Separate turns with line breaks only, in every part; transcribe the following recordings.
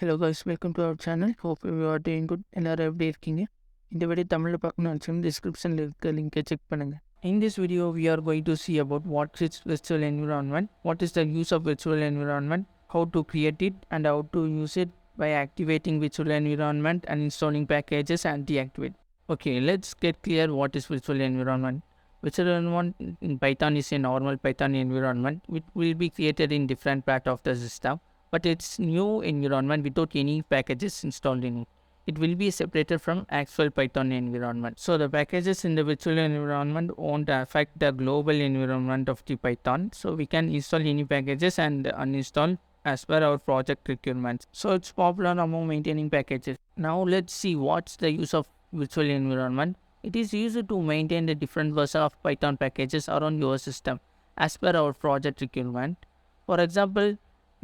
Hello guys, welcome to our channel. Hope you are doing good. எல்லாரும் எப்படி இருக்கீங்க? இந்த வீடியோ தமிழில் பார்க்கணும்னு நினச்சோம் டிஸ்கிரிப்ஷனில் இருக்க லிங்கை செக் பண்ணுங்கள். In this video, we are going to see about what is virtual environment, what is the use of virtual environment, how to create it and how to use it by activating virtual environment and installing packages and deactivate. Okay, let's get clear what is virtual environment. Virtual environment in Python is a normal Python environment which will be created in different part of the system. But it's new environment without any packages installed in it. It will be separated from actual Python environment. So the packages in the virtual environment won't affect the global environment of the Python. So we can install any packages and uninstall as per our project requirements. So it's popular among maintaining packages. Now let's see what's the use of virtual environment. It is used to maintain the different versions of Python packages around your system as per our project requirement. For example,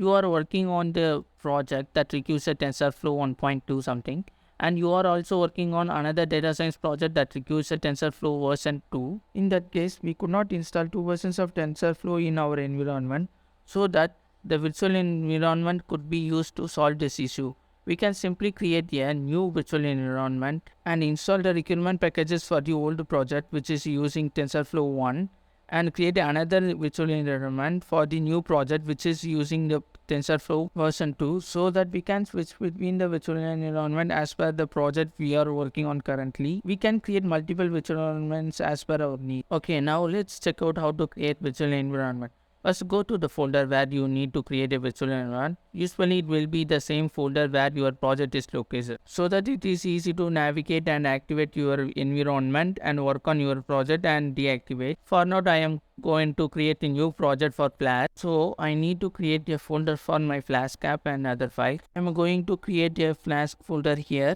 you are working on the project that requires a TensorFlow 1.2 something, and you are also working on another data science project that requires a TensorFlow version 2. In that case, we could not install two versions of TensorFlow in our environment, so that the virtual environment could be used to solve this issue. We can simply create a new virtual environment and install the requirement packages for the old project which is using TensorFlow 1, and create another virtual environment for the new project which is using the TensorFlow version 2, so that we can switch between the virtual environment as per the project we are working on currently. We can create multiple virtual environments as per our need. Okay, now let's check out how to create virtual environment. First, go to the folder where you need to create a virtual environment. Usually it will be the same folder where your project is located, so that it is easy to navigate and activate your environment and work on your project and deactivate. For now, I am going to create a new project for Flash. So I need to create a folder for my Flash cap and other files. I am going to create a Flash folder here,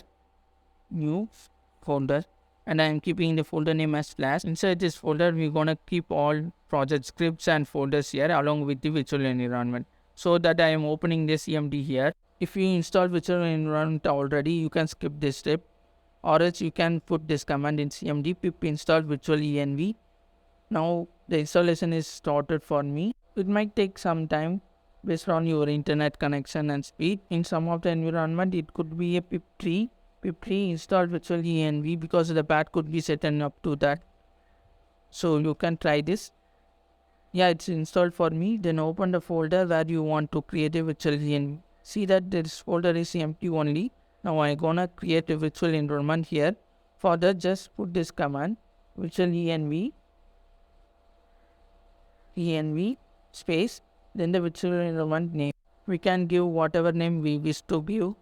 new folder, and I am keeping the folder name as Flash. Inside this folder, we're gonna keep all project scripts and folders here along with the virtual environment, so that I am opening this CMD here. If you install virtual environment already, you can skip this step, or else you can put this command in CMD pip install virtualenv. Now the installation is started for me. It might take some time based on your internet connection and speed. In some of the environment, it could be a pip3 install virtualenv, because the path could be set up to that. So you can try this. Yeah, it's installed for me. Then open the folder where you want to create a virtual env. See that this folder is empty only. Now I'm gonna create a virtual environment here. For that, just put this command virtualenv space, then the virtual environment name. We can give whatever name we wish to give.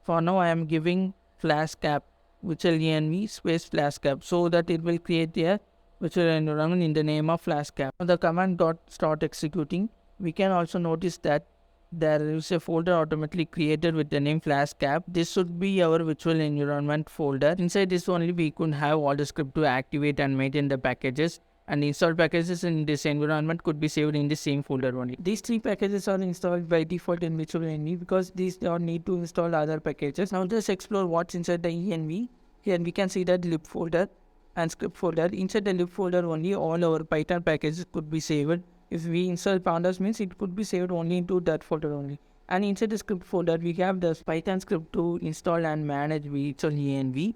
For now, I am giving Flash cap virtualenv space Flash cap, so that it will create a virtual environment in the name of Flash cap. The command got start executing. We can also notice that there is a folder automatically created with the name Flash cap. This should be our virtual environment folder. Inside this only we could have all the script to activate and maintain the packages, and installed packages in this environment could be saved in the same folder only. These three packages are installed by default in virtualenv because these don't need to install other packages. Now just explore what's inside the env. Here we can see that lib folder and script folder. Inside the lib folder only all our Python packages could be saved. If we install pandas, means it could be saved only into that folder only. And inside the script folder we have the Python script to install and manage virtualenv.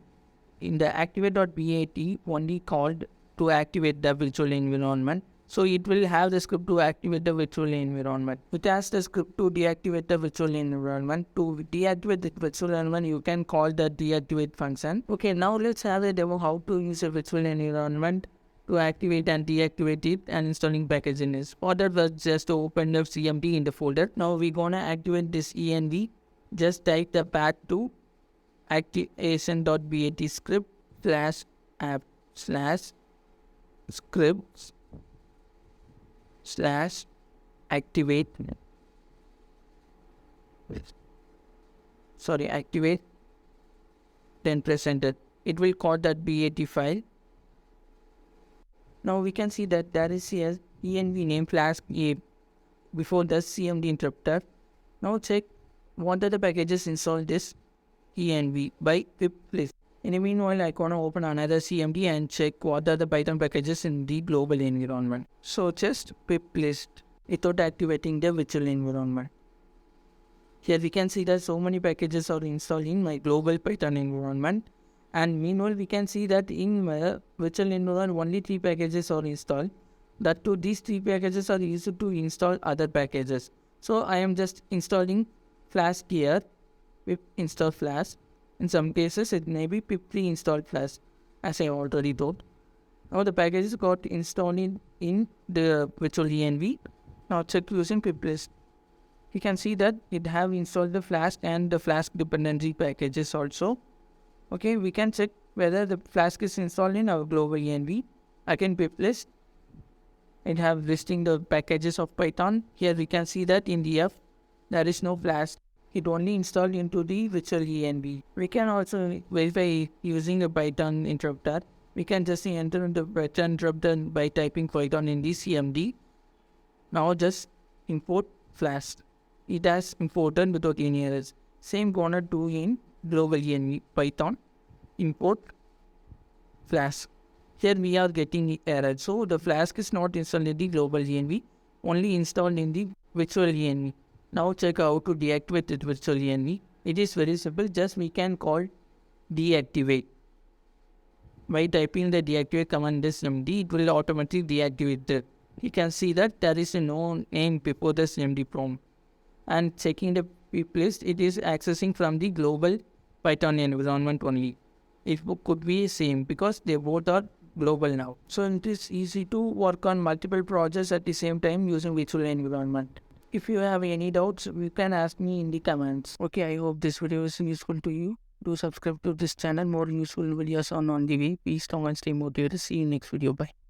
In the activate.bat only called to activate the virtual environment. So it will have the script to activate the virtual environment. It has the script to deactivate the virtual environment. To deactivate the virtual environment, you can call the deactivate function. Okay, now let's have a demo how to use a virtual environment to activate and deactivate it and installing packages. For that, was just to open the CMD in the folder. Now we're gonna activate this env. Just type the path to activation.bat script slash app slash scripts slash activate then press enter. It will call that bat file. Now we can see that there is here env name flash a before the CMD interrupter. Now check what are the packages installed this env by pip list. In the meanwhile, I'm gonna open another CMD and check what are the Python packages in the global environment. So just pip list without activating the virtual environment. Here we can see that so many packages are installed in my global Python environment. And meanwhile, we can see that in my virtual environment, only 3 packages are installed. That too, these 3 packages are used to install other packages. So I am just installing Flask here with install Flask. In some cases, it may be pip3 installed Flask, as I already told. Now the packages got installed in the virtualenv. Now check using piplist. You can see that it have installed the Flask and the Flask dependency packages also. Okay, we can check whether the Flask is installed in our global env. Again, piplist. It have listing the packages of Python. Here we can see that in the F there is no Flask. It only installed into the virtual env. We can also verify using a Python interpreter. We can just enter the Python interpreter by typing Python in the cmd. Now just import Flask. It has imported without any errors. Same gonna do in global env Python import Flask. Here we are getting error. So the Flask is not installed in the global env, only installed in the virtual env. Now check how to deactivate it virtual env. It is very simple. Just we can call deactivate. By typing the deactivate command this md, it will automatically deactivate it. You can see that there is no name before this md prompt. And checking the piplist, it is accessing from the global Python environment only. It could be same because they both are global now. So it is easy to work on multiple projects at the same time using virtual environment. If you have any doubts, you can ask me in the comments. Okay, I hope this video is useful to you. Do subscribe to this channel. More useful videos on the way. Peace, long and stay motivated. See you next video. Bye.